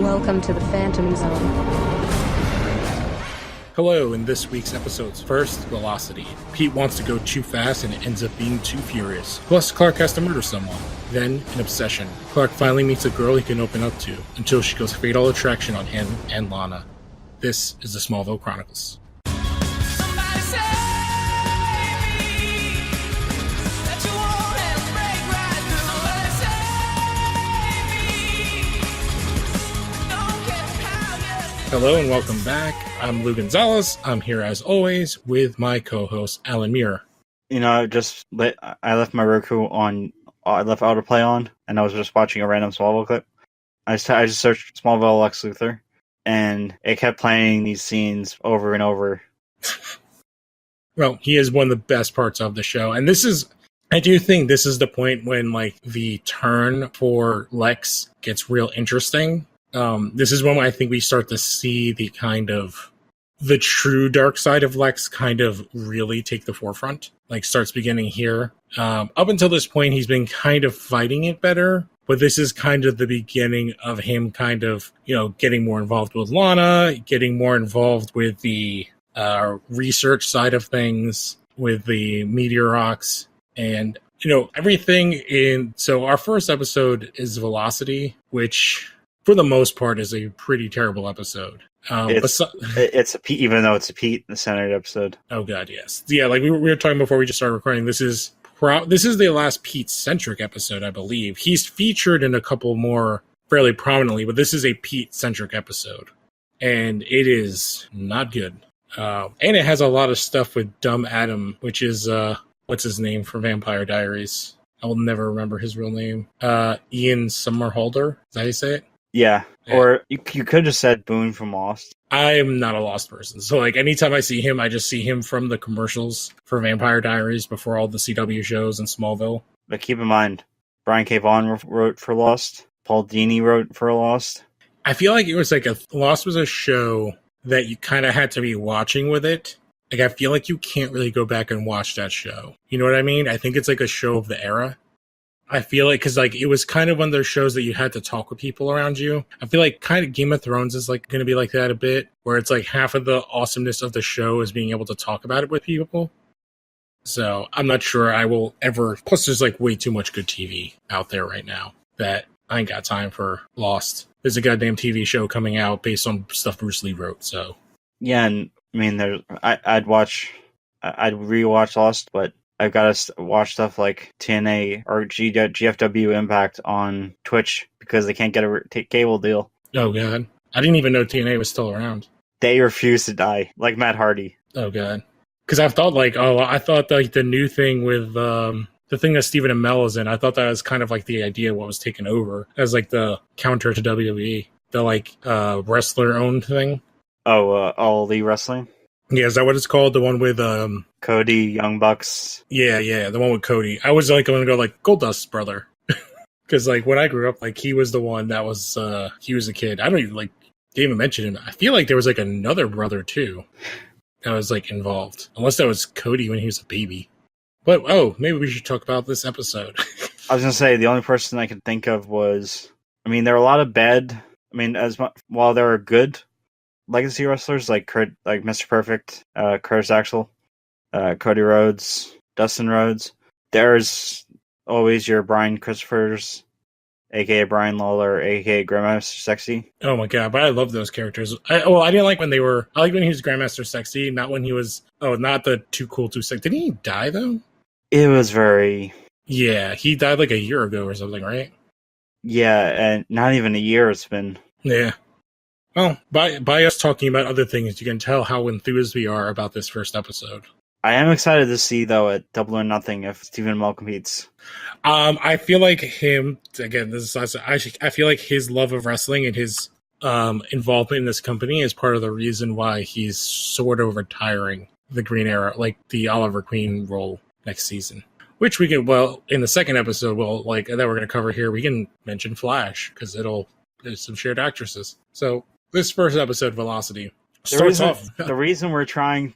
Welcome to the Phantom Zone. Hello, in this week's episodes. First, velocity. Pete wants to go too fast and it ends up being too furious. Plus, Clark has to murder someone. Then, an obsession. Clark finally meets a girl he can open up to, until she goes fatal attraction on him and Lana. This is the Smallville Chronicles. Hello and welcome back. I'm Lou Gonzalez. I'm here as always with my co-host Alan Muir. You know, I left my Roku on. I left autoplay on, and I was just watching a random Smallville clip. I just searched Smallville Lex Luthor, and it kept playing these scenes over and over. Well, he is one of the best parts of the show, and I do think this is the point when the turn for Lex gets real interesting. This is when I think we start to see the true dark side of Lex kind of really take the forefront. Starts beginning here. Up until this point, he's been kind of fighting it better, but this is kind of the beginning of him kind of, getting more involved with Lana, getting more involved with the research side of things, with the meteor rocks, and, everything in... So our first episode is Velocity, which... for the most part, is a pretty terrible episode. It's a Pete, even though it's a Pete-centered episode. Oh god, yes, yeah. We were talking before we just started recording. This is the last Pete-centric episode, I believe. He's featured in a couple more fairly prominently, but this is a Pete-centric episode, and it is not good. And it has a lot of stuff with Dumb Adam, which is what's his name for Vampire Diaries? I will never remember his real name. Ian Somerhalder. Is that how you say it? Yeah, or you could have said Boone from Lost. I am not a Lost person, so anytime I see him, I just see him from the commercials for Vampire Diaries before all the CW shows and Smallville. But keep in mind, Brian K. Vaughan wrote for Lost. Paul Dini wrote for Lost. I feel like it was Lost was a show that you kind of had to be watching with it. I feel like you can't really go back and watch that show. You know what I mean? I think it's a show of the era. I feel like, because it was kind of one of those shows that you had to talk with people around you. I feel like kind of Game of Thrones is going to be like that a bit, where it's half of the awesomeness of the show is being able to talk about it with people. So I'm not sure I will ever. Plus, there's way too much good TV out there right now that I ain't got time for Lost. There's a goddamn TV show coming out based on stuff Bruce Lee wrote. So yeah, and I mean, I'd rewatch Lost, but I've got to watch stuff like TNA or GFW Impact on Twitch because they can't get a cable deal. Oh, God. I didn't even know TNA was still around. They refuse to die, like Matt Hardy. Oh, God. Because I thought, the new thing with the thing that Stephen Amell is in, I thought that was kind of the idea of what was taken over as, the counter to WWE. The, wrestler-owned thing. Oh, All Elite Wrestling? Yeah, is that what it's called? The one with Cody, Young Bucks. Yeah, the one with Cody. I was going to go Goldust's brother, because when I grew up, he was the one that was he was a kid. I don't even didn't even mention him. I feel like there was another brother too that was involved, unless that was Cody when he was a baby. But maybe we should talk about this episode. I was gonna say the only person I could think of was, there are a lot of bad. While there are good legacy wrestlers like Mr. Perfect, Curtis Axel, Cody Rhodes, Dustin Rhodes. There's always your Brian Christophers, aka Brian Lawler, aka Grandmaster Sexy. Oh my god, but I love those characters. I didn't like when they were. I like when he was Grandmaster Sexy, not when he was. Oh, not the Too Cool Too Sick. Did he die though? It was very. Yeah, he died a year ago or something, right? Yeah, and not even a year it's been. Yeah. Well, by us talking about other things, you can tell how enthused we are about this first episode. I am excited to see, though, at Double or Nothing if Stephen Amell competes. I feel like him, again, I feel like his love of wrestling and his involvement in this company is part of the reason why he's sort of retiring the Green Arrow, the Oliver Queen role next season. Which we can, in the second episode, that we're going to cover here, we can mention Flash, because there's some shared actresses. So, this first episode, Velocity, The reason we're talking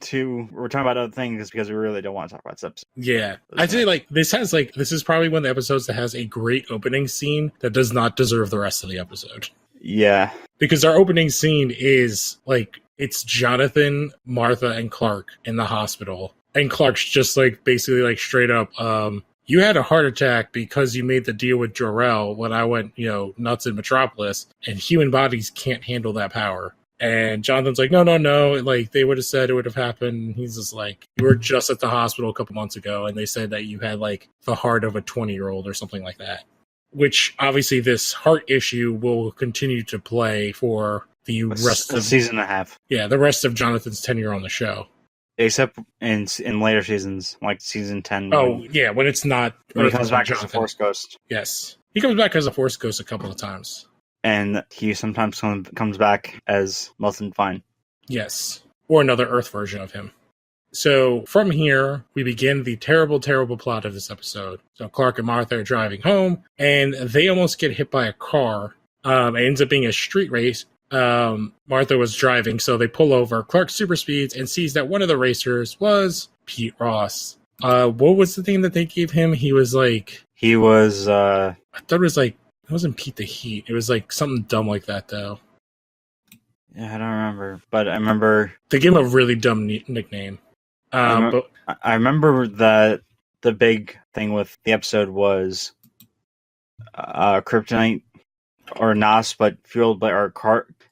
about other things is because we really don't want to talk about this episode. Yeah. I'd say this is probably one of the episodes that has a great opening scene that does not deserve the rest of the episode. Yeah. Because our opening scene is like it's Jonathan, Martha, and Clark in the hospital, and Clark's just like basically like straight up, you had a heart attack because you made the deal with Jor-El when I went, nuts in Metropolis, and human bodies can't handle that power. And Jonathan's like, no, like they would have said it would have happened. And he's just like, you were just at the hospital a couple months ago, and they said that you had like the heart of a 20-year-old or something like that. Which obviously this heart issue will continue to play for the rest of season and a half. Yeah, the rest of Jonathan's tenure on the show. Except in later seasons, like season 10. When it's not when he comes back as a Force Ghost. Yes. He comes back as a Force Ghost a couple of times. And he sometimes comes back as Melton Fine. Yes. Or another Earth version of him. So from here, we begin the terrible, terrible plot of this episode. So Clark and Martha are driving home, and they almost get hit by a car. It ends up being a street race. Martha was driving, so they pull over. Clark super speeds and sees that one of the racers was Pete Ross. What was the thing that they gave him? I thought it was like, it wasn't Pete the Heat. It was like something dumb like that, though. Yeah, I don't remember, but I remember they gave him a really dumb nickname. I remember that the big thing with the episode was Kryptonite or Nos, but fueled by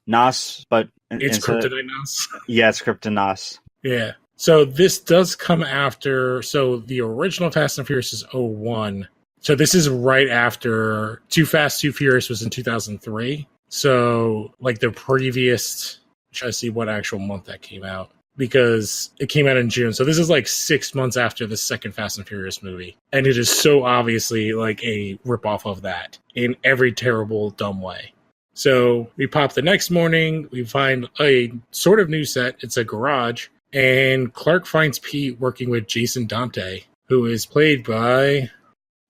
Nos, but it's Kryptonite Nos. Yeah, it's Kryptonos. Yeah. So this does come after. So the original Fast and Furious is 2001. So this is right after Too Fast, Too Furious was in 2003. So like the previous. Try to see what actual month that came out. Because it came out in June. So this is like 6 months after the second Fast and Furious movie. And it is so obviously like a ripoff of that in every terrible, dumb way. So we pop the next morning. We find a sort of new set. It's a garage. And Clark finds Pete working with Jason Dante, who is played by...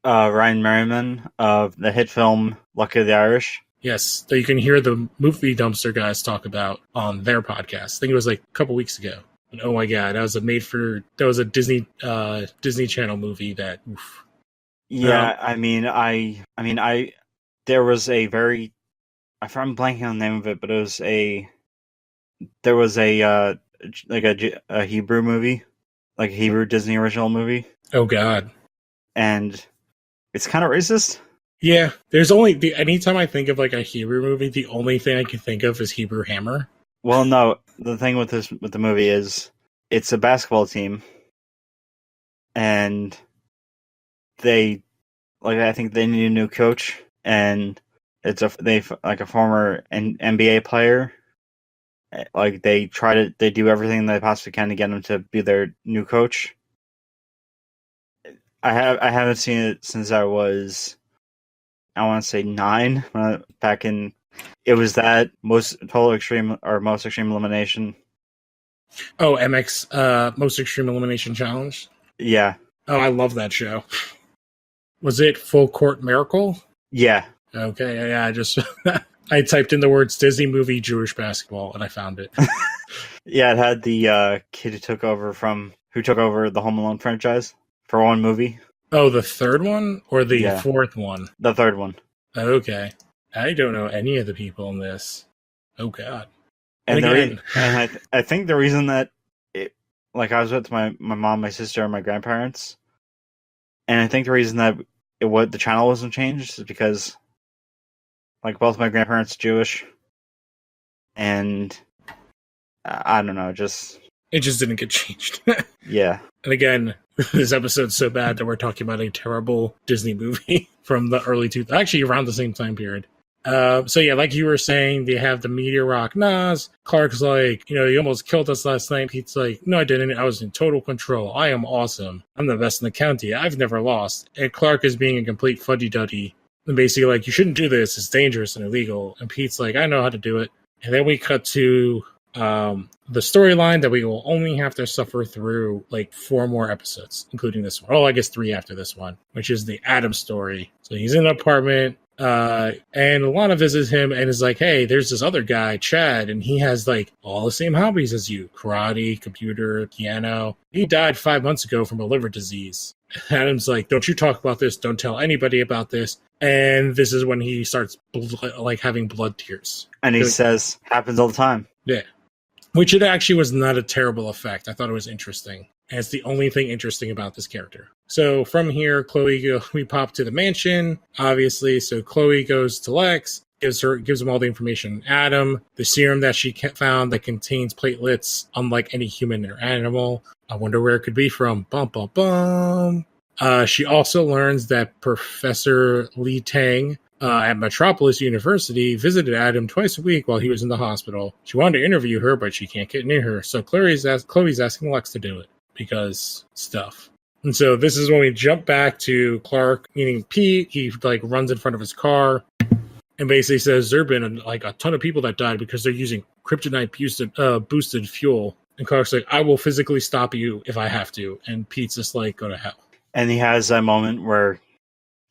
Ryan Merriman of the hit film Lucky the Irish. Yes, that you can hear the movie dumpster guys talk about on their podcast. I think it was like a couple weeks ago. And oh my god, that was a Disney Channel movie that. Oof. Yeah, there was a very, I'm blanking on the name of it, but there was a Hebrew movie, like a Hebrew Disney original movie. Oh god, and it's kind of racist. Yeah, there's anytime I think of like a Hebrew movie, the only thing I can think of is Hebrew Hammer. Well, no, the thing with the movie is it's a basketball team, and I think they need a new coach, and it's a former NBA player. Like they do everything they possibly can to get him to be their new coach. I haven't seen it since I was, I want to say 9, back in, it was that most extreme elimination. Oh, MX, Most Extreme Elimination Challenge? Yeah. Oh, I love that show. Was it Full Court Miracle? Yeah. Okay, yeah, I typed in the words Disney movie Jewish basketball and I found it. Yeah, it had the kid who took over the Home Alone franchise for one movie. Oh, the third one or the fourth one? The third one. Okay. I don't know any of the people in this. Oh, God. And I think the reason that I was with my mom, my sister, and my grandparents, and I think the reason that the channel wasn't changed is because both my grandparents are Jewish, and I don't know, it just didn't get changed. Yeah. And again, this episode's so bad that we're talking about a terrible Disney movie from the early 2000s, actually around the same time period. So yeah, like you were saying, they have the meteor rock Nas. Clark's like, you almost killed us last night. Pete's like, no, I didn't. I was in total control. I am awesome. I'm the best in the county. I've never lost. And Clark is being a complete fuddy-duddy. And basically like, you shouldn't do this. It's dangerous and illegal. And Pete's like, I know how to do it. And then we cut to the storyline that we will only have to suffer through 4 more episodes, including this one. Oh, I guess 3 after this one, which is the Adam story. So he's in an apartment, and Lana visits him and is like, hey, there's this other guy, Chad, and he has all the same hobbies as you: karate, computer, piano. He died 5 months ago from a liver disease. Adam's like, don't you talk about this. Don't tell anybody about this. And this is when he starts having blood tears. And he says, happens all the time. Yeah. Which it actually was not a terrible effect. I thought it was interesting. And it's the only thing interesting about this character. So from here, we pop to the mansion, obviously. So Chloe goes to Lex, gives him all the information on Adam, the serum that she found that contains platelets, unlike any human or animal. I wonder where it could be from. Bum, bum, bum. She also learns that Professor Lee Tang at Metropolis University visited Adam twice a week while he was in the hospital. She wanted to interview her, but she can't get near her. So Chloe's asking Lex to do it because stuff. And so this is when we jump back to Clark meeting Pete. He runs in front of his car and basically says there have been a ton of people that died because they're using kryptonite boosted fuel. And Clark's like, I will physically stop you if I have to. And Pete's just like, go to hell. And he has that moment where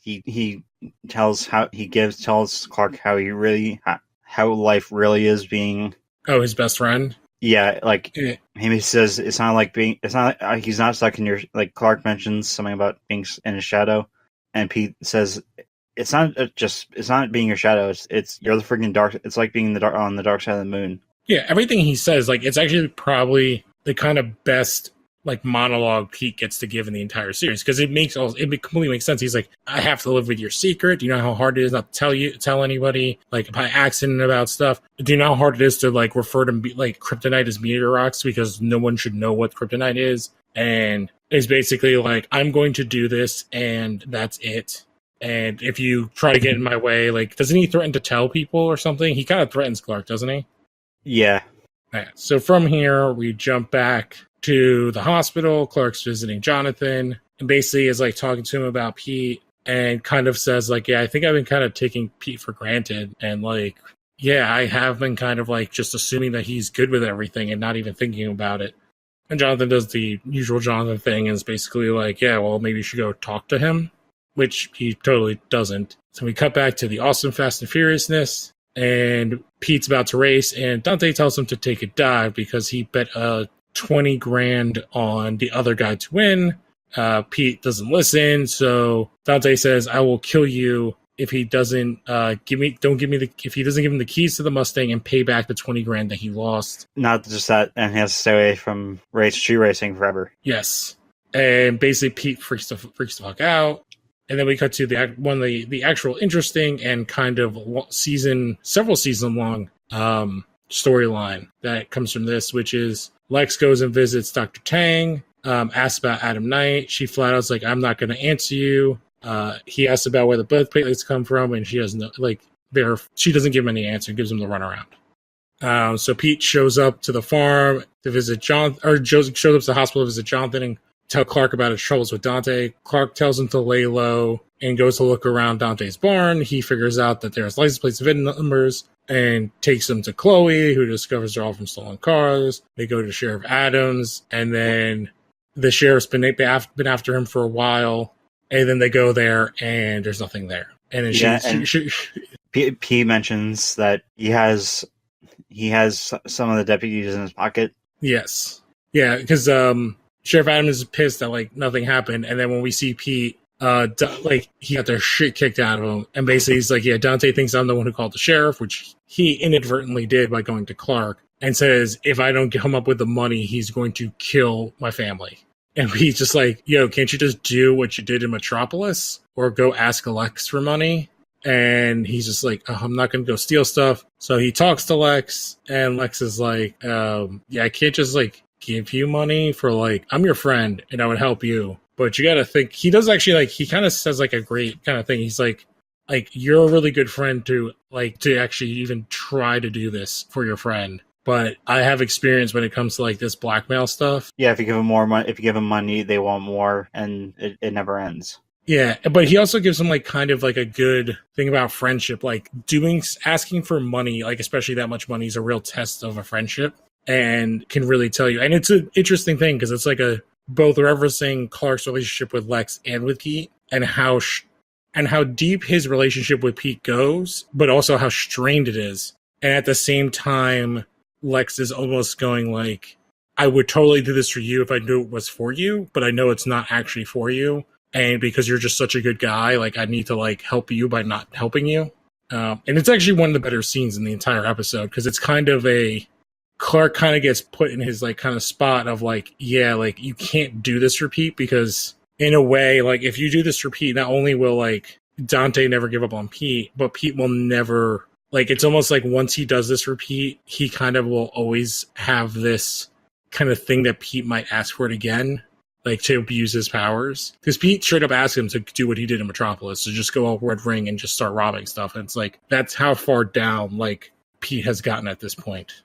he tells Clark how life really is being. Oh, his best friend. Yeah, he says he's not stuck in your, Clark mentions something about being in his shadow, and Pete says it's not being your shadow. It's you're the freaking dark. It's like being on the dark side of the moon. Yeah, everything he says, it's actually probably the kind of best monologue Pete gets to give in the entire series, because it completely makes sense. He's like, I have to live with your secret. Do you know how hard it is not to tell anybody by accident about stuff? Do you know how hard it is to refer to kryptonite as meteor rocks because no one should know what kryptonite is? And it's basically I'm going to do this and that's it. And if you try to get in my way, doesn't he threaten to tell people or something? He kind of threatens Clark, doesn't he? Yeah. Right. So from here we jump back to the hospital. Clark's visiting Jonathan and basically is talking to him about Pete and kind of says yeah, I think I've been kind of taking Pete for granted, and yeah, I have been kind of just assuming that he's good with everything and not even thinking about it. And Jonathan does the usual Jonathan thing and is basically yeah, well, maybe you should go talk to him, which he totally doesn't. So we cut back to the awesome Fast and Furiousness, and Pete's about to race, and Dante tells him to take a dive because he bet 20 grand on the other guy to win. Pete doesn't listen, so Dante says, I will kill you if he doesn't give him the keys to the Mustang and pay back the 20 grand that he lost. Not just that, and he has to stay away from street racing forever. Yes. And basically Pete freaks the fuck out. And then we cut to the actual interesting and kind of several season long storyline that comes from this, which is Lex goes and visits Dr. Tang, asks about Adam Knight. She flat out's I'm not going to answer you. He asks about where the blood platelets come from, and she doesn't she doesn't give him any answer, gives him the runaround. So Pete shows up to the farm to visit shows up to the hospital to visit Jonathan and tell Clark about his troubles with Dante. Clark tells him to lay low and goes to look around Dante's barn. He figures out that there's license plates and VIN numbers and takes them to Chloe, who discovers they're all from stolen cars. They go to Sheriff Adams, and then the sheriff's been after him for a while, and then they go there, and there's nothing there. And then P mentions that he has some of the deputies in his pocket. Yes. Yeah, because Sheriff Adams is pissed that nothing happened, and then when we see Pete, he got their shit kicked out of him, and basically he's yeah, Dante thinks I'm the one who called the sheriff, which he inadvertently did by going to Clark, and says if I don't come up with the money, he's going to kill my family. And he's just yo, can't you just do what you did in Metropolis or go ask Lex for money? And he's just oh, I'm not going to go steal stuff. So he talks to Lex, and Lex is yeah, I can't just give you money for I'm your friend and I would help you. But you got to think, he does actually he kind of says a great kind of thing. He's you're a really good friend to actually even try to do this for your friend. But I have experience when it comes to this blackmail stuff. Yeah, if you give them more money, if you give them money, they want more, and it never ends. Yeah, but he also gives them kind of a good thing about friendship, asking for money, especially that much money, is a real test of a friendship and can really tell you. And it's an interesting thing because it's both referencing Clark's relationship with Lex and with Pete, and how deep his relationship with Pete goes, but also how strained it is. And at the same time, Lex is almost going I would totally do this for you if I knew it was for you, but I know it's not actually for you. and because you're just such a good guy, like I need to like help you by not helping you. And it's actually one of the better scenes in the entire episode because it's kind of Clark kind of gets put in his like kind of spot of like, yeah, like you can't do this for Pete because in a way, like if you do this for Pete, not only will like Dante never give up on Pete, but Pete will never, like it's almost like once he does this for Pete, he kind of will always have this kind of thing that Pete might ask for it again, like to abuse his powers. Because Pete straight up asked him to do what he did in Metropolis, to just go all Red Ring and just start robbing stuff. And it's like, that's how far down like Pete has gotten at this point.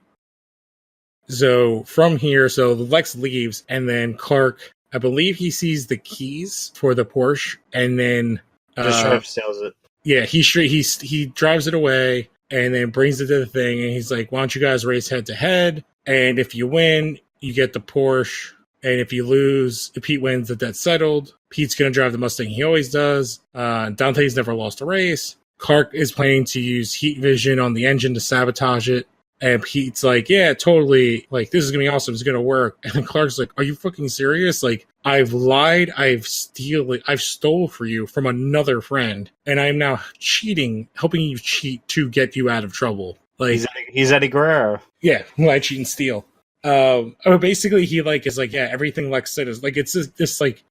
So from here, so Lex leaves, and then Clark, I believe he sees the keys for the Porsche, and then Just straight up steals it. Yeah, he drives it away and then brings it to the thing, and he's like, "Why don't you guys race head to head? And if you win, you get the Porsche, and if you lose, if Pete wins, the debt's settled. Pete's gonna drive the Mustang he always does. Dante's never lost a race. Clark is planning to use heat vision on the engine to sabotage it." And Pete's like, yeah, totally. Like, this is going to be awesome. It's going to work. And then Clark's like, are you fucking serious? Like, I've lied. I've stole for you from another friend. And I'm now cheating, helping you cheat to get you out of trouble. Like, he's Eddie Guerrero. Yeah, lie, cheat, and steal. Basically, he like is like, yeah, everything Lex said is like, it's just like,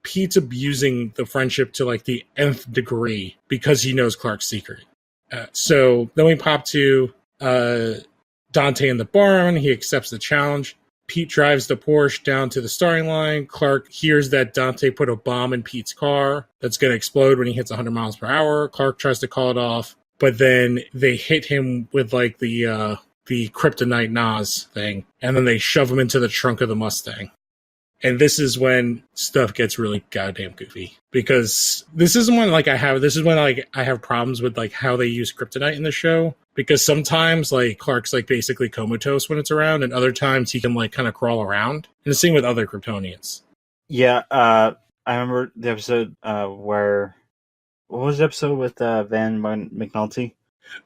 Pete's abusing the friendship to like the nth degree because he knows Clark's secret. So then we pop to Dante in the barn. He accepts the challenge. Pete drives the Porsche down to the starting line. Clark hears that Dante put a bomb in Pete's car that's going to explode when he hits 100 miles per hour. Clark tries to call it off, but then they hit him with like the kryptonite Nas thing, and then they shove him into the trunk of the Mustang. And this is when stuff gets really goddamn goofy, because this is when I have problems with like how they use kryptonite in the show, because sometimes like Clark's like basically comatose when it's around, and other times he can like kind of crawl around. And the same with other Kryptonians. Yeah, I remember the episode what was the episode with Van McNulty?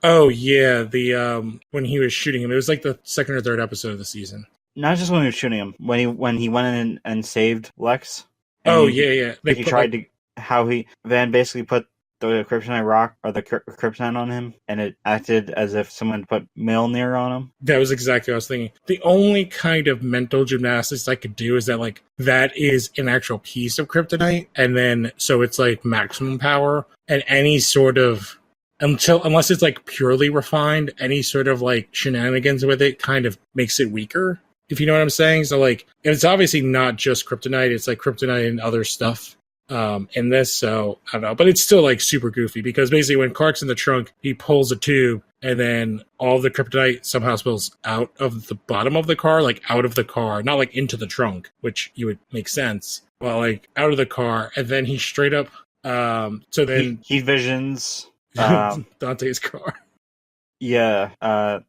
Oh yeah, the when he was shooting him, it was like the second or third episode of the season. Not just when he was shooting him, when he went in and saved Lex. Yeah. Van basically put the kryptonite rock or the kryptonite on him, and it acted as if someone put Mjolnir on him. That was exactly what I was thinking. The only kind of mental gymnastics I could do is that like that is an actual piece of kryptonite, and then so it's like maximum power, and any sort of unless it's like purely refined, any sort of like shenanigans with it kind of makes it weaker. If you know what I'm saying. So like, it's obviously not just kryptonite, it's like kryptonite and other stuff in this. So I don't know, but it's still like super goofy, because basically when Clark's in the trunk, he pulls a tube, and then all the kryptonite somehow spills out of the bottom of the car, like out of the car, not like into the trunk, which you would make sense. Well, like out of the car, and then he straight up so then he visions Dante's car. Yeah.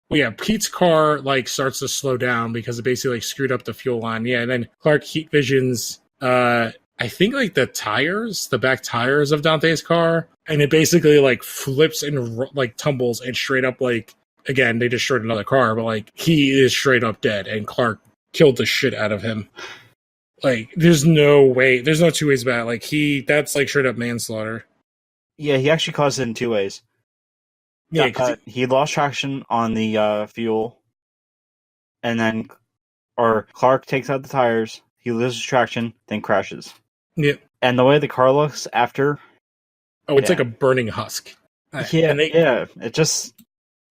Yeah, Pete's car like starts to slow down because it basically like screwed up the fuel line. Yeah, and then Clark heat visions I think like the back tires of Dante's car, and it basically like flips and like tumbles, and straight up like, again, they destroyed another car, but like he is straight up dead, and Clark killed the shit out of him. Like there's no two ways about it. Like that's like straight up manslaughter. Yeah, he actually caused it in two ways. Yeah, he lost traction on the fuel, and then, Clark takes out the tires, he loses traction, then crashes. Yep. And the way the car looks after... it's like a burning husk. It just...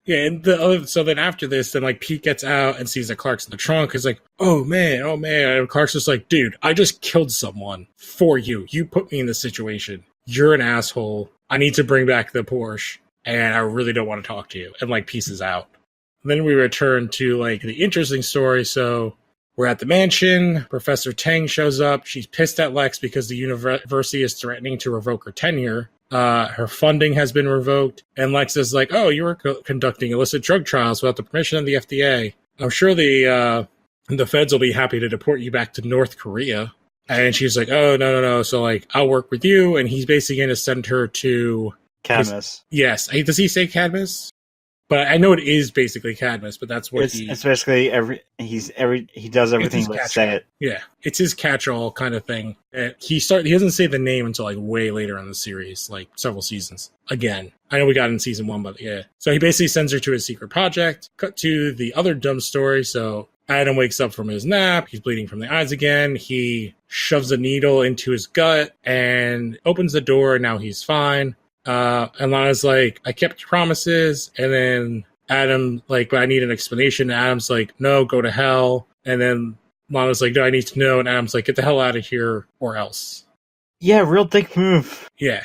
Yeah, and so then after this, then like Pete gets out and sees that Clark's in the trunk. He's like, oh man. And Clark's just like, dude, I just killed someone for you. You put me in this situation. You're an asshole. I need to bring back the Porsche, and I really don't want to talk to you. And like pieces out. And then we return to like the interesting story. So we're at the mansion. Professor Tang shows up. She's pissed at Lex because the university is threatening to revoke her tenure. Her funding has been revoked. And Lex is like, oh, you were conducting illicit drug trials without the permission of the FDA. I'm sure the feds will be happy to deport you back to North Korea. And she's like, oh, no. So like, I'll work with you. And he's basically going to send her to... Cadmus. Yes. Does he say Cadmus? But I know it is basically Cadmus, but that's what It's basically he does everything. Let's say it. Yeah, it's his catch-all kind of thing. He doesn't say the name until like way later in the series, like several seasons. Again, I know we got it in season 1, but yeah. So he basically sends her to his secret project. Cut to the other dumb story. So Adam wakes up from his nap. He's bleeding from the eyes again. He shoves a needle into his gut and opens the door. And now he's fine. And Lana's like, I kept promises. And then Adam, like, but I need an explanation. And Adam's like, no, go to hell. And then Lana's like, no, I need to know. And Adam's like, get the hell out of here or else. Yeah, real dick move. Yeah.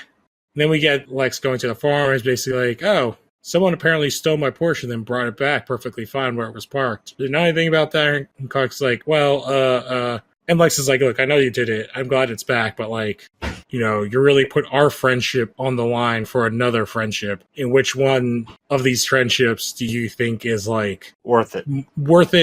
And then we get Lex going to the farm. And it's basically like, oh, someone apparently stole my Porsche and then brought it back perfectly fine where it was parked. Did you know anything about that? And Clark's like, well, and Lex is like, look, I know you did it. I'm glad it's back, but like, you know, you really put our friendship on the line for another friendship. In which one of these friendships do you think is like worth it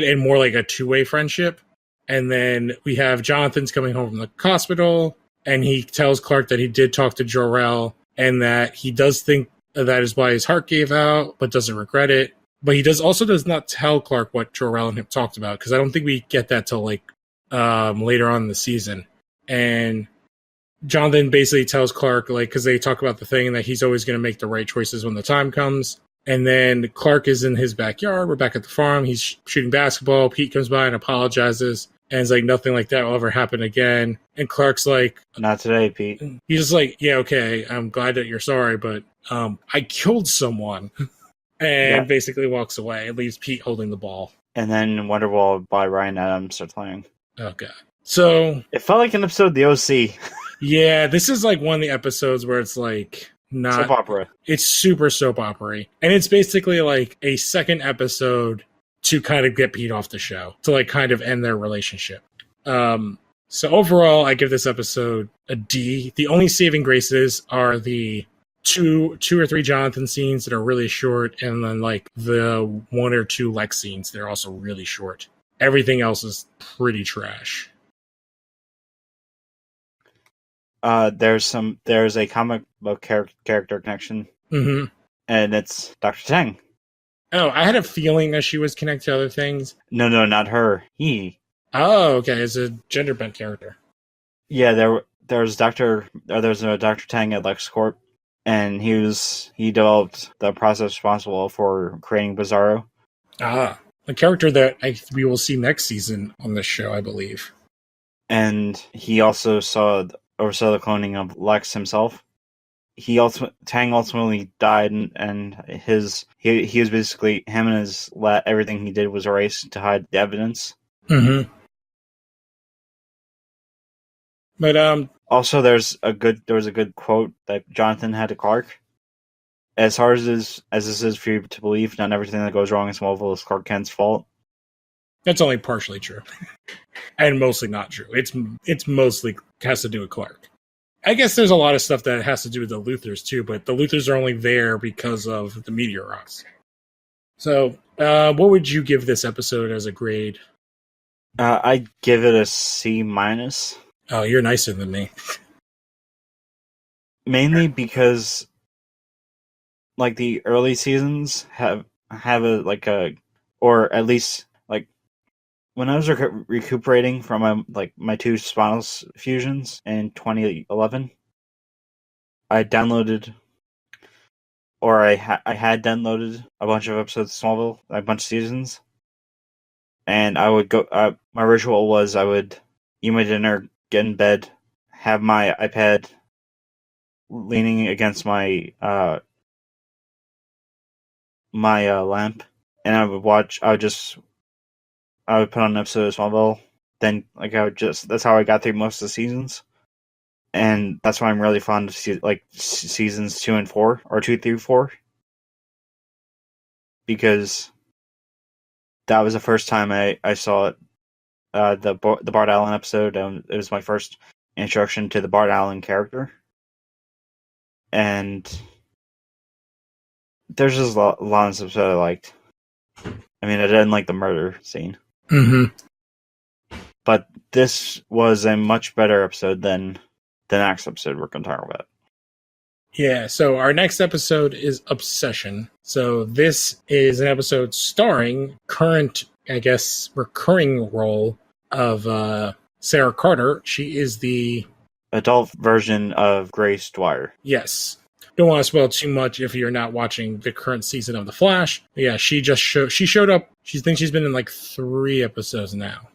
and more like a two-way friendship? And then we have Jonathan's coming home from the hospital and he tells Clark that he did talk to Jor-El and that he does think that is why his heart gave out, but doesn't regret it. But he does not tell Clark what Jor-El and him talked about, because I don't think we get that till like later on in the season. And Jonathan basically tells Clark, like, because they talk about the thing, that he's always going to make the right choices when the time comes. And then Clark is in his backyard. We're back at the farm. He's shooting basketball. Pete comes by and apologizes. And it's like, nothing like that will ever happen again. And Clark's like, not today, Pete. He's just like, yeah, okay, I'm glad that you're sorry, but I killed someone. And basically walks away and leaves Pete holding the ball. And then Wonderwall by Ryan Adams starts playing. Oh, God. So it felt like an episode of The OC. Yeah, this is like one of the episodes where it's like not soap opera. It's super soap opera-y. And it's basically like a second episode to kind of get Pete off the show, to like kind of end their relationship. So overall, I give this episode a D. The only saving graces are the two or three Jonathan scenes that are really short, and then like the 1 or 2 Lex scenes that are also really short. Everything else is pretty trash. There's a comic book character connection, and it's Dr. Tang. Oh, I had a feeling that she was connected to other things. No, not her. He. Oh, okay. It's a gender bent character. Yeah, there's a Dr. Tang at LexCorp, and he developed the process responsible for creating Bizarro. Ah, a character that we will see next season on this show, I believe. And he also oversaw the cloning of Lex himself. Tang ultimately died, and he was basically, him and his everything he did was erased to hide the evidence. Mm-hmm. But also there was a good quote that Jonathan had to Clark. As hard as this is for you to believe, not everything that goes wrong in Smallville is Clark Kent's fault. That's only partially true, and mostly not true. It's mostly has to do with Clark. I guess there's a lot of stuff that has to do with the Luthors too, but the Luthors are only there because of the meteor rocks. So, what would you give this episode as a grade? I'd give it a C-. Oh, you're nicer than me. Mainly because, like, the early seasons have or at least like when I was recuperating from my 2 spinal fusions in 2011, I downloaded, or I had downloaded a bunch of episodes of Smallville, a bunch of seasons, and I would go. My ritual was I would eat my dinner, get in bed, have my iPad leaning against my lamp, and I would put on an episode of Smallville. Then that's how I got through most of the seasons, and that's why I'm really fond of seasons 2 and 4, or 2 through 4, because that was the first time I saw it. The Bart Allen episode. It was my first introduction to the Bart Allen character, and there's just a lot of this episode I liked. I mean, I didn't like the murder scene. Mm-hmm. But this was a much better episode than the next episode we're going to talk about. Yeah, so our next episode is Obsession. So this is an episode starring current, I guess, recurring role of Sarah Carter. She is the adult version of Grace Dwyer. Yes. Don't want to spoil too much if you're not watching the current season of The Flash. But yeah, she showed up. She thinks she's been in like 3 episodes now,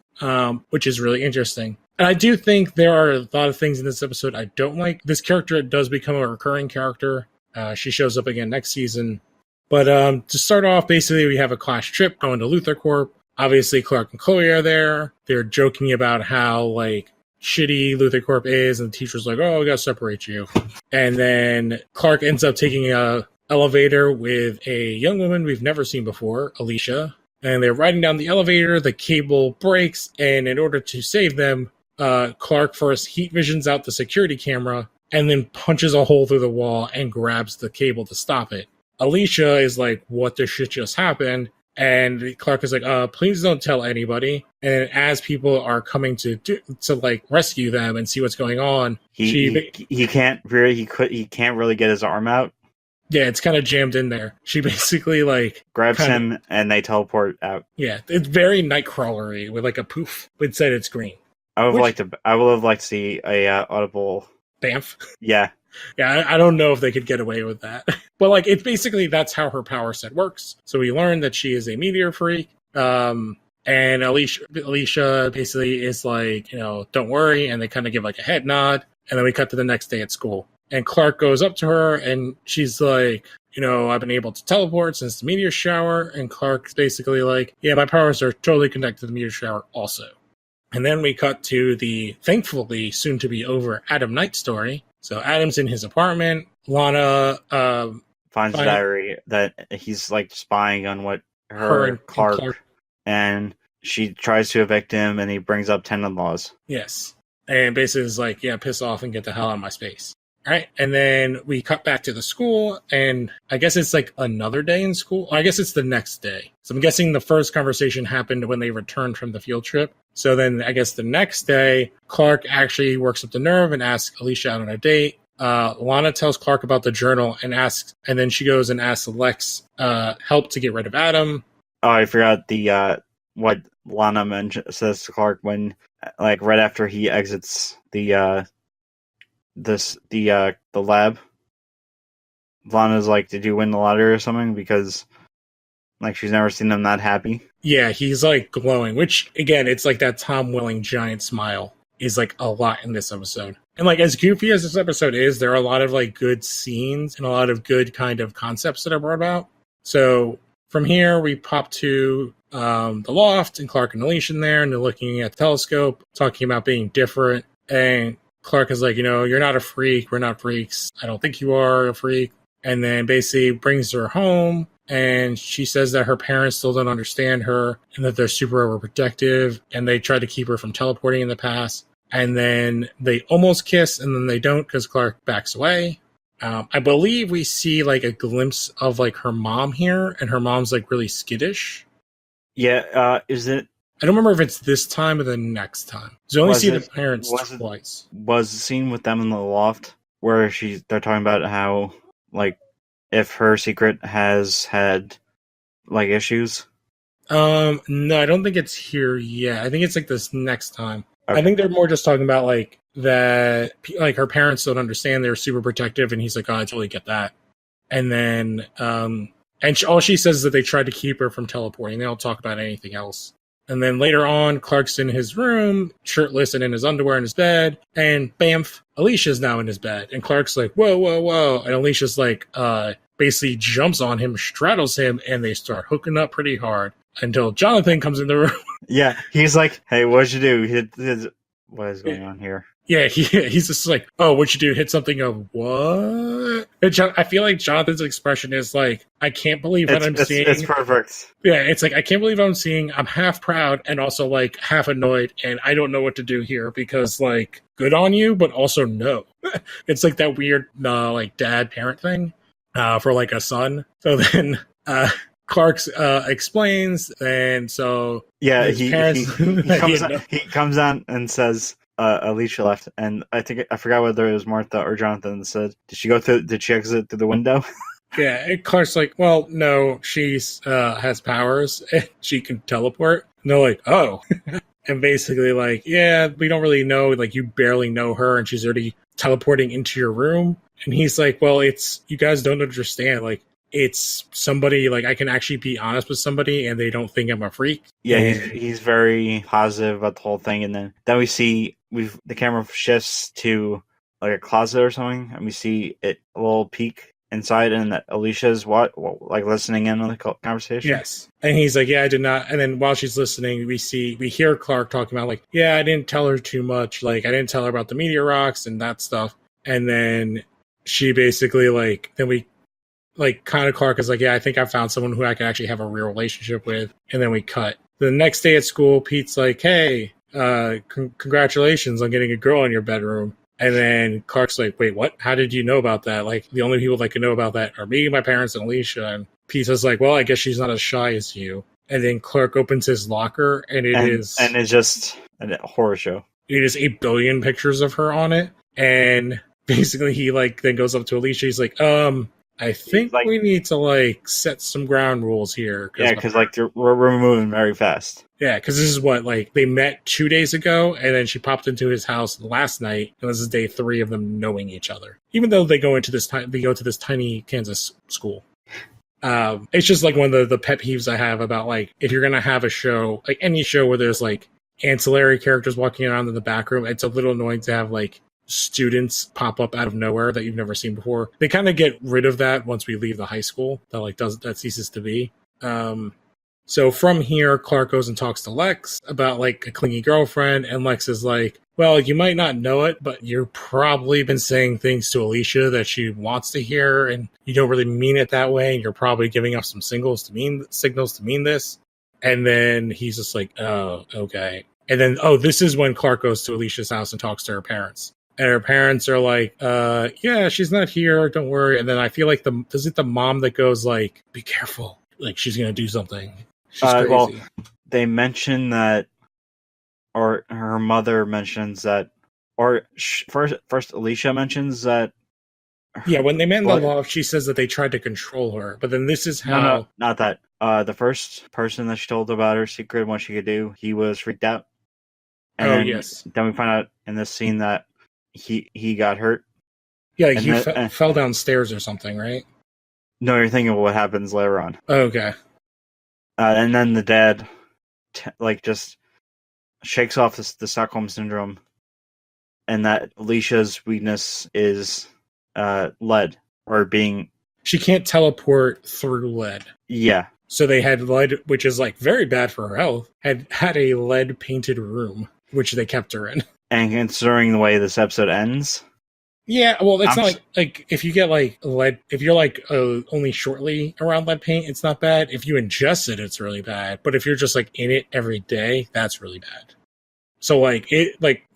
which is really interesting. And I do think there are a lot of things in this episode I don't like. This character does become a recurring character. She shows up again next season. But to start off, basically, we have a class trip going to Luthor Corp. Obviously, Clark and Chloe are there. They're joking about how, like, shitty Luthor Corp is, and the teacher's like, oh, we gotta separate you. And then Clark ends up taking a elevator with a young woman we've never seen before, Alicia. And they're riding down the elevator, the cable breaks, and in order to save them, Clark first heat visions out the security camera and then punches a hole through the wall and grabs the cable to stop it. Alicia is like, what the shit just happened? And Clark is like, please don't tell anybody. And as people are coming to like rescue them and see what's going on, he can't really get his arm out. Yeah, it's kind of jammed in there. She basically like grabs him and they teleport out. Yeah, it's very Nightcrawlery with like a poof. Instead, it's green. I would have liked to see a audible Bamf. Yeah. Yeah, I don't know if they could get away with that. But, like, it's basically that's how her power set works. So we learned that she is a meteor freak. And Alicia basically is like, don't worry. And they kind of give, like, a head nod. And then we cut to the next day at school. And Clark goes up to her, and she's like, I've been able to teleport since the meteor shower. And Clark's basically like, yeah, my powers are totally connected to the meteor shower also. And then we cut to the, thankfully, soon-to-be-over Adam Knight story. So Adam's in his apartment. Lana finds a diary that he's like spying on what her and Clark, and she tries to evict him, and he brings up tenant laws. Yes, and basically is like, yeah, piss off and get the hell out of my space. All right, and then we cut back to the school, and I guess it's like another day in school. I guess it's the next day. So I'm guessing the first conversation happened when they returned from the field trip. So then I guess the next day, Clark actually works up the nerve and asks Alicia out on a date. Lana tells Clark about the journal and then she goes and asks Lex help to get rid of Adam. Oh, I forgot the what Lana says to Clark when, like, right after he exits the lab. Lana's like, "Did you win the lottery or something?" Because, like, she's never seen him that happy. Yeah, he's like glowing, which again, it's like that Tom Welling giant smile is like a lot in this episode. And like as goofy as this episode is, there are a lot of like good scenes and a lot of good kind of concepts that are brought about. So from here, we pop to the loft and Clark and Alicia in there, and they're looking at the telescope, talking about being different. And Clark is like, you're not a freak. We're not freaks. I don't think you are a freak. And then basically brings her home. And she says that her parents still don't understand her and that they're super overprotective and they tried to keep her from teleporting in the past. And then they almost kiss and then they don't because Clark backs away. I believe we see like a glimpse of like her mom here, and her mom's like really skittish. Yeah, is it? I don't remember if it's this time or the next time. So we only see the parents twice. Was the scene with them in the loft where they're talking about how, like, if her secret has had, like, issues? No, I don't think it's here yet. I think it's like this next time. Okay. I think they're more just talking about like that, like her parents don't understand, they're super protective, and he's like, oh, I totally get that. And then, all she says is that they tried to keep her from teleporting. They don't talk about anything else. And then later on, Clark's in his room, shirtless and in his underwear in his bed, and bamf, Alicia's now in his bed. And Clark's like, whoa, whoa, whoa. And Alicia's like, basically jumps on him, straddles him, and they start hooking up pretty hard until Jonathan comes in the room. Yeah, he's like, hey, what'd you do? What is going on here? Yeah, he's just like, oh, what'd you do? Hit something of what? And I feel like Jonathan's expression is like, I can't believe what I'm seeing. It's perfect. Yeah, it's like, I can't believe what I'm seeing. I'm half proud and also like half annoyed, and I don't know what to do here because like, good on you, but also no. It's like that weird like dad parent thing for like a son. So then Clark explains, and so yeah, his parents, he comes out and says, Alicia left, and I forgot whether it was Martha or Jonathan that said, Did she exit through the window? Yeah, and Clark's like, well, no, she's has powers and she can teleport. And they're like, oh. And basically like, yeah, we don't really know, like you barely know her and she's already teleporting into your room. And he's like, well, it's, you guys don't understand, like it's somebody, like I can actually be honest with somebody and they don't think I'm a freak. Yeah, And he's very positive about the whole thing, and then we see the camera shifts to like a closet or something, and we see it a little peek inside, and that Alicia's like listening in on the conversation. yes. And he's like, yeah, I did not. And then while she's listening, we hear Clark talking about like, yeah, I didn't tell her too much. Like I didn't tell her about the meteor rocks and that stuff. And then she basically like, then we like kind of Clark is like, yeah, I think I found someone who I can actually have a real relationship with. And then we cut. The next day at school, Pete's like, hey, congratulations on getting a girl in your bedroom. And then Clark's like, wait, what? How did you know about that? Like, the only people that can know about that are me, my parents, and Alicia. And Pete was like, well, I guess she's not as shy as you. And then Clark opens his locker, and it's just a horror show. It is 8 billion pictures of her on it. And basically he, like, then goes up to Alicia. He's like, I think like, we need to, like, set some ground rules here. Yeah, because, like, we're moving very fast. Yeah, because this is what, like, they met 2 days ago, and then she popped into his house last night, and this is day 3 of them knowing each other. Even though they go to this tiny Kansas school. It's just, like, one of the pet peeves I have about, like, if you're going to have a show, like, any show where there's, like, ancillary characters walking around in the back room, it's a little annoying to have, like, students pop up out of nowhere that you've never seen before. They kind of get rid of that once we leave the high school. That ceases to be. So from here, Clark goes and talks to Lex about like a clingy girlfriend, and Lex is like, well, you might not know it, but you've probably been saying things to Alicia that she wants to hear, and you don't really mean it that way, and you're probably giving off some signals to mean this. And then he's just like, oh, okay. And then, this is when Clark goes to Alicia's house and talks to her parents. And her parents are like, yeah, she's not here, don't worry. And then I feel like is it the mom that goes like, be careful, like she's going to do something. She's crazy. Well, they mention that, or her mother mentions that, or first Alicia mentions that. Yeah, when they met in the loft, she says that they tried to control her. But then this is how... No, not that. The first person that she told about her secret and what she could do, he was freaked out. And yes. Then we find out in this scene that he got hurt. Yeah, like he fell downstairs or something, right? No, you're thinking of what happens later on. Okay. And then the dad, just shakes off the Stockholm Syndrome, and that Alicia's weakness is lead, or being... She can't teleport through lead. Yeah. So they had lead, which is, like, very bad for her health, had a lead-painted room, which they kept her in. And considering the way this episode ends... Yeah, well, it's not like if you get like lead, if you're like only shortly around lead paint, it's not bad. If you ingest it, it's really bad. But if you're just like in it every day, that's really bad. So like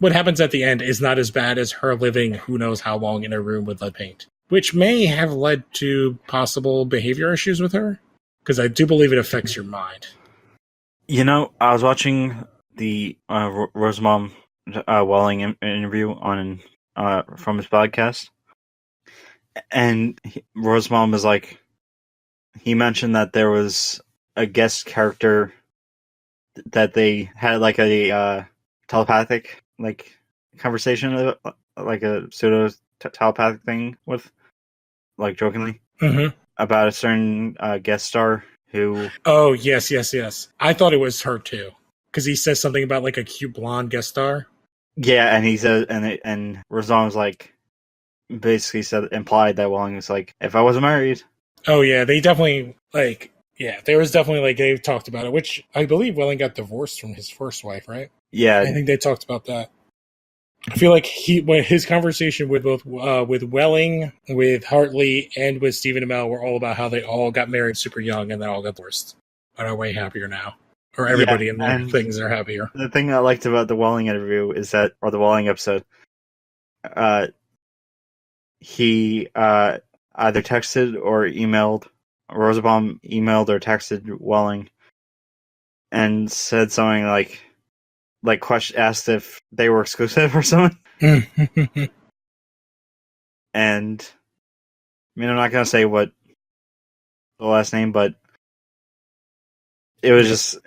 what happens at the end is not as bad as her living who knows how long in a room with lead paint, which may have led to possible behavior issues with her, because I do believe it affects your mind. You know, I was watching the Rosemom Welling interview on. From his podcast, and Rosemom was like, he mentioned that there was a guest character that they had like a telepathic like conversation, like a pseudo telepathic thing with, like, jokingly about a certain guest star who... Oh, yes. I thought it was her too, because he says something about like a cute blonde guest star. Yeah, and he said, and Razan was like, basically implied that Welling was like, if I wasn't married. Oh yeah, they definitely there was definitely like they talked about it, which I believe Welling got divorced from his first wife, right? Yeah, I think they talked about that. I feel like his conversation with both with Welling, with Hartley, and with Stephen Amell were all about how they all got married super young and then all got divorced. And are way happier now. Or everybody in their things are happier. The thing I liked about the Welling interview is that, or the Welling episode, he either texted or emailed, Rosenbaum emailed or texted Welling and said something like, like asked if they were exclusive or something. And I mean, I'm not gonna say what the last name, but it was just.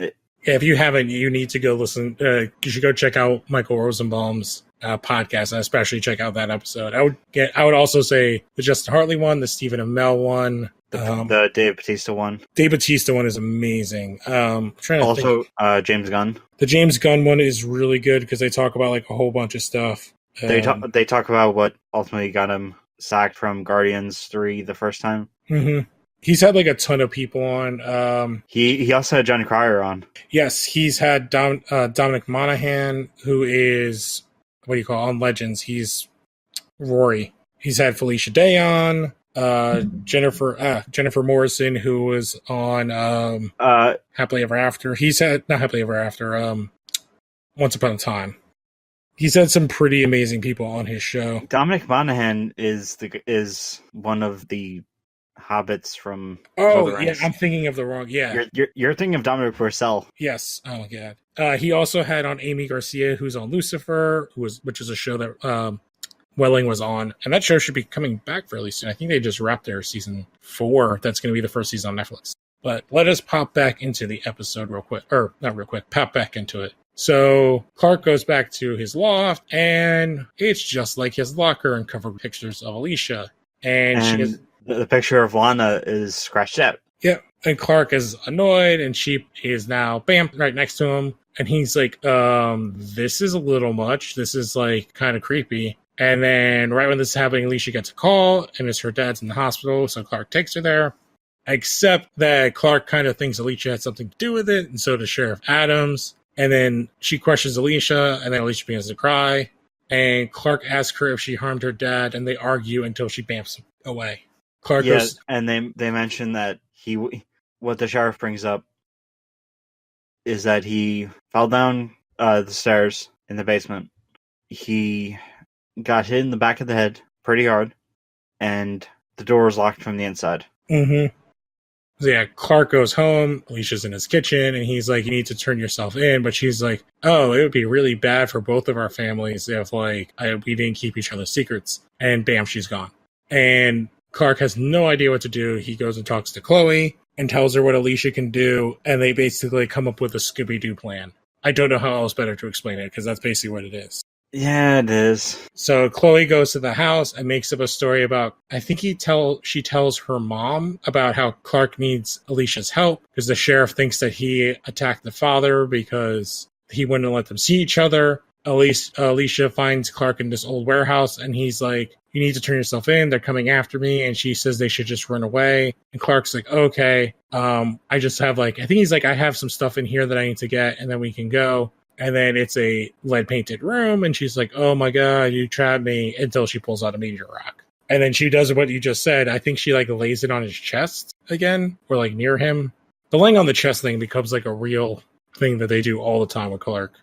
Yeah, if you haven't, you need to go listen. You should go check out Michael Rosenbaum's podcast, and especially check out that episode. I would also say the Justin Hartley one, the Stephen Amell one, the Dave Bautista one. Dave Bautista one is amazing. Also, James Gunn. The James Gunn one is really good because they talk about like a whole bunch of stuff. They talk about what ultimately got him sacked from Guardians 3 the first time. Mm-hmm. He's had like a ton of people on. He also had Johnny Cryer on. Yes, he's had Dominic Monaghan, who is on Legends. He's Rory. He's had Felicia Day on. Jennifer Morrison, who was on Happily Ever After. He's had not Happily Ever After. Once Upon a Time. He's had some pretty amazing people on his show. Dominic Monaghan is one of the hobbits from. Oh yeah, I'm thinking of the wrong. Yeah, you're thinking of Dominic Purcell. Yes. Oh my god. He also had on Amy Garcia, who's on Lucifer, which is a show that Welling was on, and that show should be coming back fairly soon. I think they just wrapped their season 4. That's going to be the first season on Netflix. But let us pop back into the episode real quick, or not real quick. Pop back into it. So Clark goes back to his loft, and it's just like his locker and covered pictures of Alicia, and the picture of Lana is scratched out. Yeah, and Clark is annoyed, and she is now, bam, right next to him. And he's like, this is a little much. This is, like, kind of creepy. And then right when this is happening, Alicia gets a call, and it's her dad's in the hospital, so Clark takes her there. Except that Clark kind of thinks Alicia had something to do with it, and so does Sheriff Adams. And then she questions Alicia, and then Alicia begins to cry. And Clark asks her if she harmed her dad, and they argue until she bamps away. Clark goes, and they mention that what the sheriff brings up is that he fell down the stairs in the basement. He got hit in the back of the head pretty hard, and the door was locked from the inside. Mm-hmm. So yeah, Clark goes home, Alicia's in his kitchen, and he's like, you need to turn yourself in, but she's like, oh, it would be really bad for both of our families if, like, we didn't keep each other's secrets. And bam, she's gone. And Clark has no idea what to do. He goes and talks to Chloe and tells her what Alicia can do, and they basically come up with a Scooby-Doo plan. I don't know how else better to explain it, because that's basically what it is. Yeah, it is. So Chloe goes to the house and makes up a story about, I think she tells her mom about how Clark needs Alicia's help, because the sheriff thinks that he attacked the father because he wouldn't let them see each other. Alicia finds Clark in this old warehouse, and he's like, you need to turn yourself in. They're coming after me. And she says they should just run away. And Clark's like, okay. I just have I think he's like, I have some stuff in here that I need to get, and then we can go. And then it's a lead painted room. And she's like, oh my God, you trapped me, until she pulls out a meteor rock. And then she does what you just said. I think she lays it on his chest again, or near him. The laying on the chest thing becomes a real thing that they do all the time with Clark.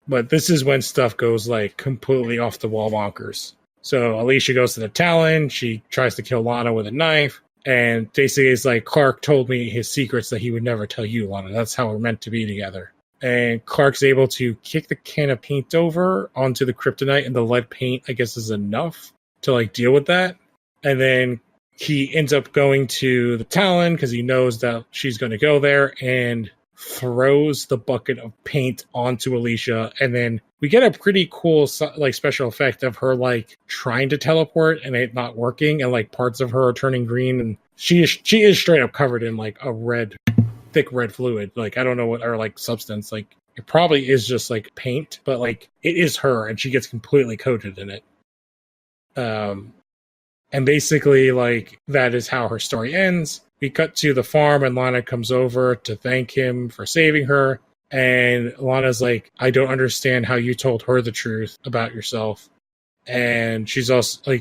But this is when stuff goes completely off the wall bonkers. So Alicia goes to the Talon. She tries to kill Lana with a knife. And basically it's like, Clark told me his secrets that he would never tell you, Lana. That's how we're meant to be together. And Clark's able to kick the can of paint over onto the kryptonite, and the lead paint, I guess, is enough to deal with that. And then he ends up going to the Talon because he knows that she's going to go there, and throws the bucket of paint onto Alicia. And then we get a pretty cool special effect of her trying to teleport and it not working, and parts of her are turning green, and she is straight up covered in a thick red fluid. I don't know what, or substance. It probably is just paint, but it is her, and she gets completely coated in it. And basically that is how her story ends. We cut to the farm, and Lana comes over to thank him for saving her. And Lana's like, I don't understand how you told her the truth about yourself. And she's also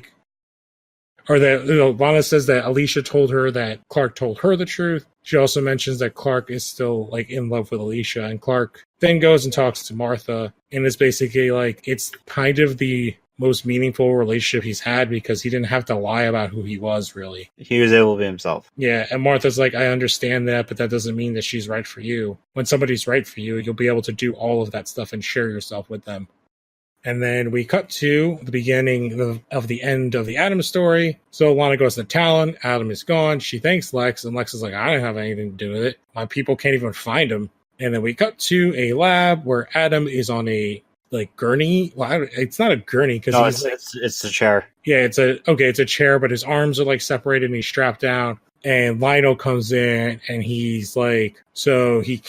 Lana says that Alicia told her that Clark told her the truth. She also mentions that Clark is still in love with Alicia, and Clark then goes and talks to Martha, and it's basically it's kind of the most meaningful relationship he's had because he didn't have to lie about who he was, really. He was able to be himself. Yeah, and Martha's like, I understand that, but that doesn't mean that she's right for you. When somebody's right for you, you'll be able to do all of that stuff and share yourself with them. And then we cut to the beginning of the end of the Adam story. So Lana goes to Talon. Adam is gone. She thanks Lex, and Lex is like, I didn't have anything to do with it. My people can't even find him. And then we cut to a lab where Adam is on a gurney. Well, it's not a gurney because it's a chair. Yeah, it's a chair, but his arms are separated and he's strapped down. And Lionel comes in and he's like, so he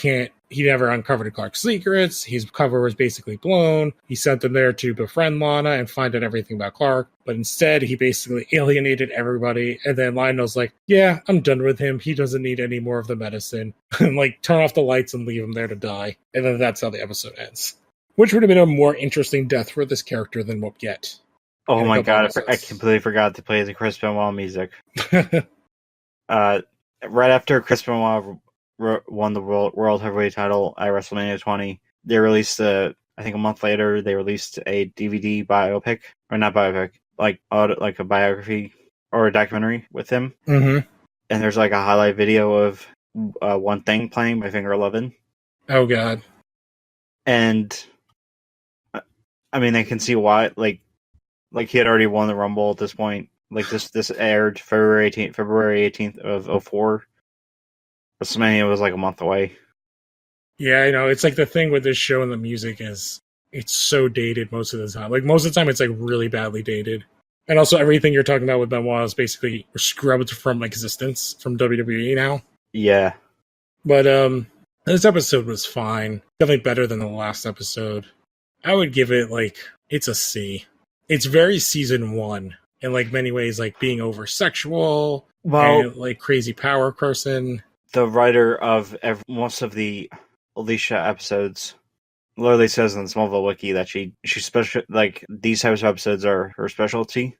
never uncovered Clark's secrets. His cover was basically blown. He sent them there to befriend Lana and find out everything about Clark. But instead, he basically alienated everybody. And then Lionel's like, yeah, I'm done with him. He doesn't need any more of the medicine. And turn off the lights and leave him there to die. And then that's how the episode ends. Which would have been a more interesting death for this character than what we get. Oh my god, I completely forgot to play the Chris Benoit music. Right after Chris Benoit won the World Heavyweight title at WrestleMania 20, they released I think a month later, they released a DVD biopic, or not biopic, like a biography or a documentary with him. Mm-hmm. And there's a highlight video of One Thing playing by Finger 11. Oh god. And I mean, I can see why. He had already won the Rumble at this point. This aired February 18th of 2004. WrestleMania was a month away. Yeah, I know. It's the thing with this show and the music is it's so dated most of the time. Most of the time it's really badly dated. And also everything you're talking about with Benoit is basically scrubbed from existence from WWE now. Yeah. But this episode was fine. Definitely better than the last episode. I would give it it's a C. It's very season 1 in many ways, being over sexual, and crazy power person. The writer of most of the Alicia episodes literally says in the Smallville wiki that she special these types of episodes are her specialty.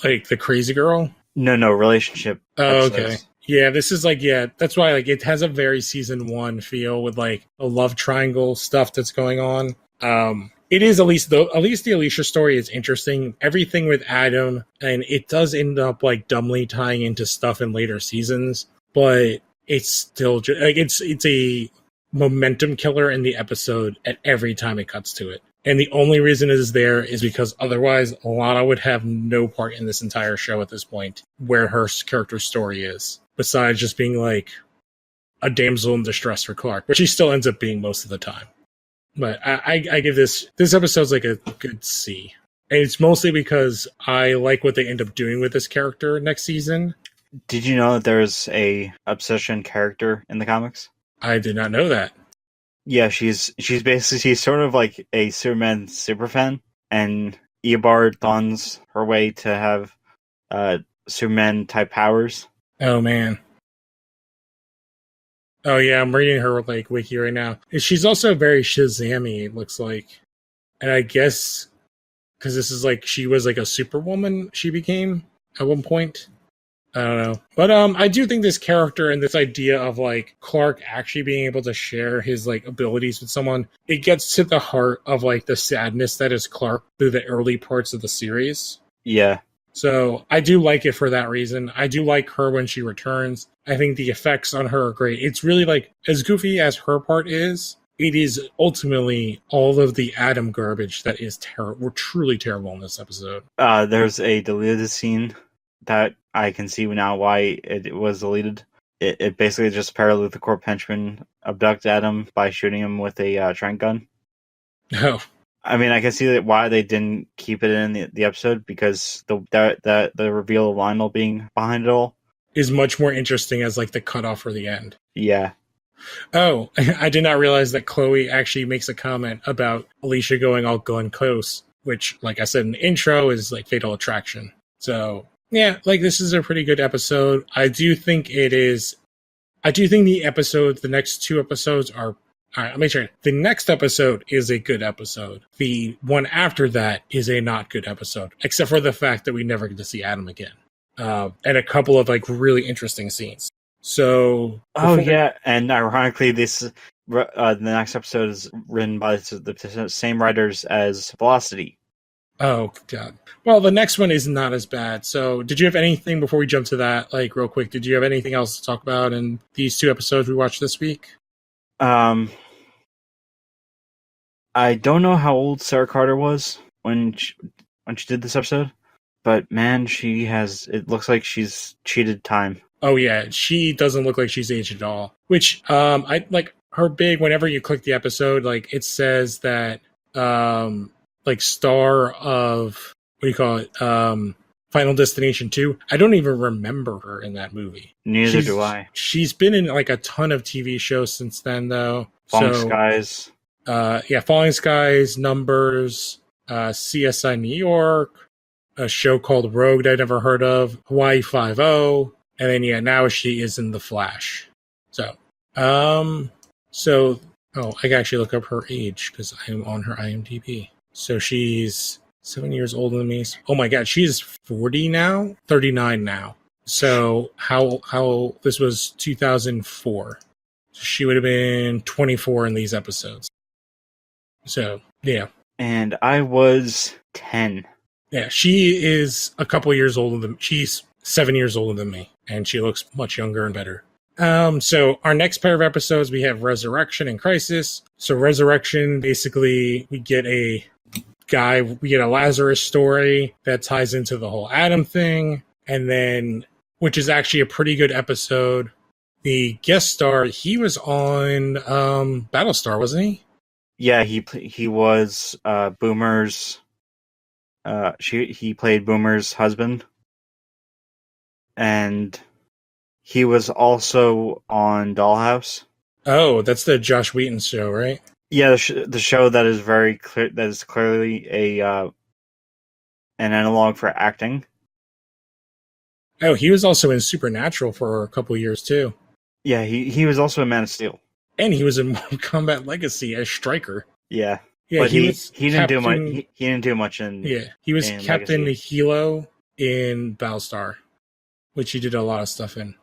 The crazy girl? No, relationship. Oh, okay. Yeah, this is that's why it has a very season 1 feel with a love triangle stuff that's going on. It is at least the Alicia story is interesting. Everything with Adam, and it does end up dumbly tying into stuff in later seasons, but it's still it's a momentum killer in the episode at every time it cuts to it. And the only reason it is there is because otherwise Lana would have no part in this entire show at this point, where her character story is, besides just being a damsel in distress for Clark, which she still ends up being most of the time. But I give this episode's a good C. And it's mostly because I like what they end up doing with this character next season. Did you know that there's a obsession character in the comics? I did not know that. Yeah, she's sort of a Superman superfan, and Eobard thons her way to have Superman type powers. Oh man. Oh yeah, I'm reading her wiki right now. She's also very Shazam-y, it looks like. And I guess because this is she was a superwoman she became at one point. I don't know. But I do think this character and this idea of Clark actually being able to share his abilities with someone, it gets to the heart of the sadness that is Clark through the early parts of the series. Yeah. So I do like it for that reason. I do like her when she returns. I think the effects on her are great. It's really as goofy as her part is, it is ultimately all of the Adam garbage that is truly terrible in this episode. There's a deleted scene that I can see now why it was deleted. It basically just paralleled the Corp henchman abduct Adam by shooting him with a trank gun. Oh. I mean, I can see why they didn't keep it in the episode, because the reveal of Lionel being behind it all is much more interesting as the cutoff for the end. Yeah. Oh, I did not realize that Chloe actually makes a comment about Alicia going all Glenn Close, which, I said in the intro, is Fatal Attraction. So yeah, this is a pretty good episode. I do think the next 2 episodes are. All right, let me try. The next episode is a good episode. The one after that is a not good episode, except for the fact that we never get to see Adam again. And a couple of really interesting scenes. So, and ironically, the next episode is written by the same writers as Velocity. Oh god. Well, the next one is not as bad. So, did you have anything before we jump to that? Like, real quick, did you have anything else to talk about in these 2 episodes we watched this week? I don't know how old Sarah Carter was when she did this episode, but man, it looks like she's cheated time. Oh yeah, she doesn't look like she's aged at all. Which I like her big whenever you click the episode, like it says that like star of what do you call it? Final Destination 2. I don't even remember her in that movie. Neither do I. She's been in like a ton of TV shows since then though. Falling Skies. Falling Skies, Numbers, CSI New York, a show called Rogue that I never heard of, Hawaii Five-0, and then now she is in The Flash. So, I can actually look up her age because I am on her IMDb. So she's 7 years older than me. Oh my god, she's 40 now, 39 now. So how this was 2004. So she would have been 24 in these episodes. So, yeah. And I was 10. Yeah, she is a couple years older than... She's 7 years older than me, and she looks much younger and better. So our next pair of episodes, we have Resurrection and Crisis. So Resurrection, basically, we get a Lazarus story that ties into the whole Adam thing, and then, which is actually a pretty good episode. The guest star, he was on Battlestar, wasn't he? Yeah, he was Boomer's. He played Boomer's husband, and he was also on Dollhouse. Oh, that's the Josh Wheaton show, right? Yeah, the show that is very clear. That is clearly an analog for acting. Oh, he was also in Supernatural for a couple years too. Yeah, he was also in Man of Steel. And he was in Mortal Kombat Legacy as Stryker. Yeah. Yeah, but he didn't do much. He didn't do much in. Yeah, he was Captain Hilo in Battlestar, which he did a lot of stuff in.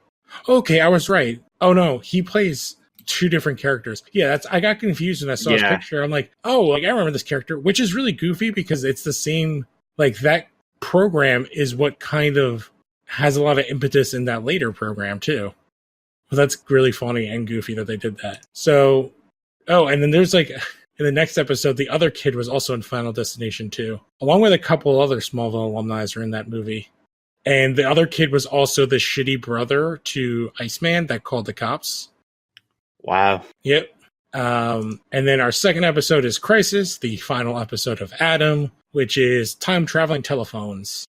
Okay, I was right. Oh no, he plays 2 different characters. Yeah, I got confused when I saw his picture. I'm like, oh, like I remember this character, which is really goofy because it's the same. Like that program is what kind of has a lot of impetus in that later program too. Well, that's really funny and goofy that they did that. So, and then there's like. In the next episode, the other kid was also in Final Destination 2, along with a couple other Smallville alumni are in that movie. And the other kid was also the shitty brother to Iceman that called the cops. Wow. Yep. And then our second episode is Crisis, the final episode of Adam, which is time-traveling telephones.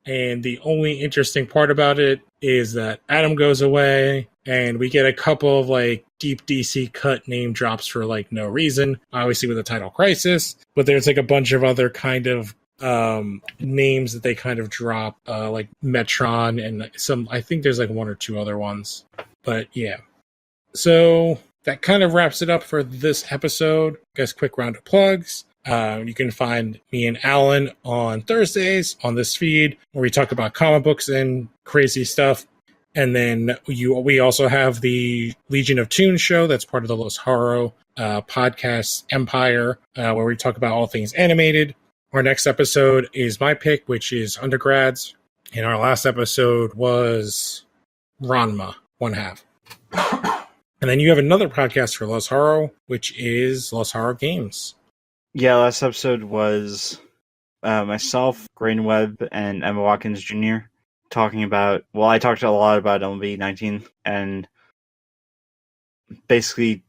And the only interesting part about it is that Adam goes away, and we get a couple of like deep DC cut name drops for like no reason. Obviously with the title Crisis, but there's like a bunch of other kind of names that they kind of drop, like Metron and some. I think there's like 1 or 2 other ones, but yeah. So that kind of wraps it up for this episode. Guys, quick round of plugs. You can find me and Alan on Thursdays on this feed where we talk about comic books and crazy stuff. And then we also have the Legion of Toons show that's part of the Los Haro podcast empire, where we talk about all things animated. Our next episode is my pick, which is Undergrads. And our last episode was Ranma, 1/2. And then you have another podcast for Los Haro, which is Los Haro Games. Yeah, last episode was myself, Graydon Webb, and Emma Watkins Jr. talking about... Well, I talked a lot about MLB 19 and basically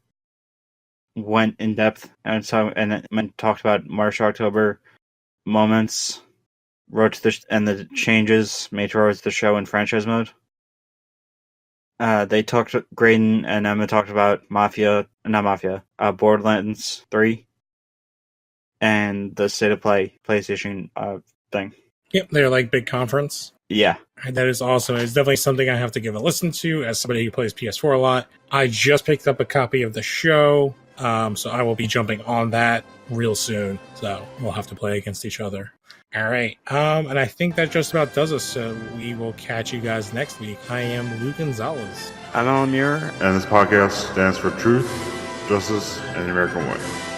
went in depth and talked about March, October moments, wrote to the changes made towards the show in franchise mode. Graydon and Emma talked about Borderlands 3. And the State of Play PlayStation thing. Yep, they're like big conference. Yeah. That is awesome. It's definitely something I have to give a listen to as somebody who plays PS4 a lot. I just picked up a copy of the show, so I will be jumping on that real soon. So we'll have to play against each other. All right. And I think that just about does us. So we will catch you guys next week. I am Lou Gonzalez. I'm Alan Muir. And this podcast stands for truth, justice, and the American way.